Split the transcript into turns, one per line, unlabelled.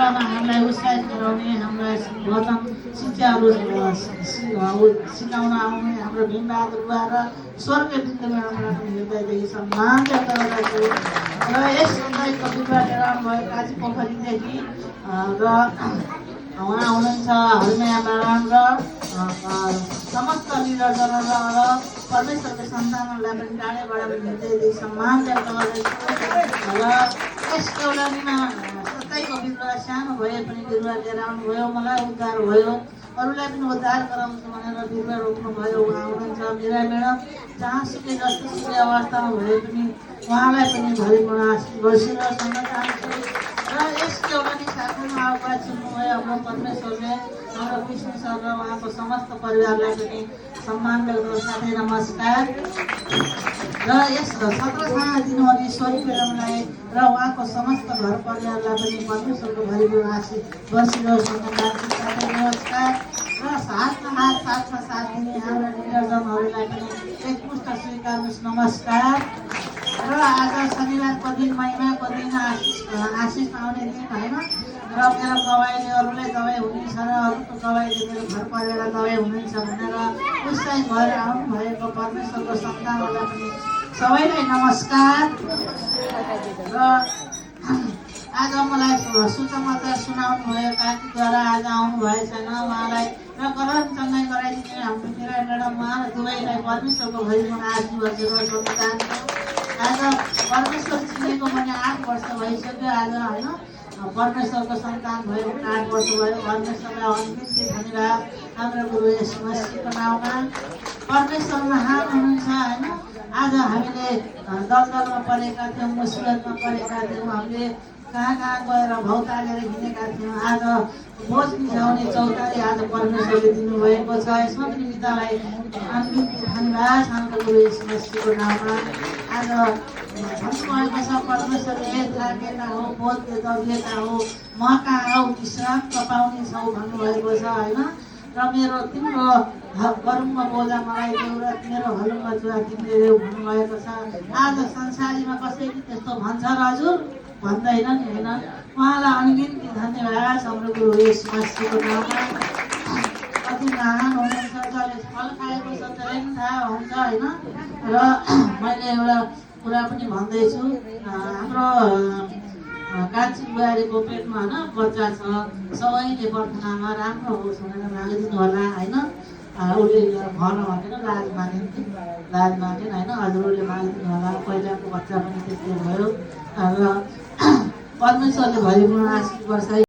सेवामा हामीलाई उत्साहित गराउने, हामीलाई वचन शिक्षाहरू सिकाउन आउने हाम्रो भीमबहादुर बुवा र स्वर्गीय बिन्दुमा हामीलाई पनि हृदयदेखि सम्मान व्यक्त गर्दछु। र यस समुदायको बिरुवा लिएर आउनुभयो काजी पोखरीदेखि र उहाँ हुनुहुन्छ हरमया म्याडम र समस्त लिडरजनहरू र परमेश्वरको सन्तानहरूलाई पनि टाढेबाट हृदयदेखि सम्मान व्यक्त गर्दछु। र यस टोलनीमा सधैँको बिरुवा सानो भए पनि बिरुवा लिएर आउनुभयो, मलाई उद्धार भयो, अरूलाई पनि उद्धार गराउँछु भनेर बिरुवा रोप्नुभयो। उहाँ हुनुहुन्छ मेरा म्याडम, जहाँसुकै जस्तोसुकै अवस्थामा भए पनि उहाँलाई पनि भरिपूर्ण आशीष बर्सिएर भन्न चाहन्छु। र यस टोलनी शाखामा आउनुभयो चुन्नुभयो हाम्रो परमेश्वरले हाम्रो विष्णु सर र उहाँको समस्त परिवारलाई पनि सम्मान व्यक्त साथै नमस्कार। र यस 17 साना दिनुहुने ईश्वरी म्याडमलाई र उहाँको समस्त घर परिवारलाई पनि परमेश्वरको भरिपूर्ण आशीष बर्सिरहोस् भन्न चाहन्छु साथै नमस्कार। र हातमा हात साथमा साथ दिने हाम्रा लिडरजनहरूलाई पनि एकमुष्ट स्वीकार्नुहोस् नमस्कार। र आज शनिबारको दिन, महिमाको दिन, आशिष पाउने दिन होइन, र मेरो गवाईले अरूलाई दबाई हुनेछ र अरूको गवाईले मेरो घर परिवारलाई दबाई हुनेछ भनेर उत्साहित भएर आउनुभएको परमेश्वरको सन्तानहरूलाई पनि सबैलाई नमस्कार। र आज मलाई सुसमाचार सुनाउनु भयो काकीद्वारा, आज आउनु भएको छैन उहाँलाई र गराउँसँगै गराइदिने हाम्रो मेरा म्याडम उहाँ र दुवैलाई परमेश्वरको भरिपूर्ण आशीष बसेर सोध्न चाहन्छु। आज परमेश्वर चिनेको मैले 8 वर्ष भइसक्यो आज होइन, परमेश्वरको सन्तान भयो 8 वर्ष भयो। परमेश्वरलाई अनगिन्ती धन्यवाद हाम्रो गुरु येशू मसीहको नाउँमा। परमेश्वर महान हुनुहुन्छ होइन। आज हामीले दलदलमा परेका थियौँ, मुसिबतमा परेका थियौँ, हामीले कहाँ कहाँ गएर भौतालेर हिँडेका थियौँ। आज बोझ बिछाउने चौतारी आज परमेश्वरले दिनुभएको छ। यसमा पनि पितालाई अनगिन्ती धन्यवाद हाम्रो गुरु येशू मसीहको नाउँमा। आज भन्नुभएको छ परमेश्वरले लागेका हो, बोधले दबिएका हो, म कहाँ आऊ विश्राम पाउने छौ भन्नुभएको छ होइन। र मेरो तिम्रो गरुङमा बोझा मलाई देऊ र मेरो हलुङमा जुवा तिमीले देऊ भन्नुभएको छ। आज संसारीमा कसैले त्यस्तो भन्छ र हजुर भन्दैन नि होइन। उहाँलाई अनगिन्ती धन्यवाद हाम्रो गुरु येशू मसीहको नाममा। कति महान हुनुहुन्छ, जसले फल खाएको छ त्यसलाई पनि थाहा हुन्छ होइन। र मैले एउटा कुरा पनि भन्दैछु, हाम्रो कान्छी बुहारीको पेटमा होइन बच्चा छ, सबैले प्रार्थनामा राम्रो होस् भनेर मागिदिनु होला होइन। उसले भन भनेर लाज मागेन होइन, हजुरहरूले मागिदिनु होला। पहिलाको बच्चा पनि त्यस्तै भयो र परमेश्वरले भरिपूर्ण आशीष वर्षाइ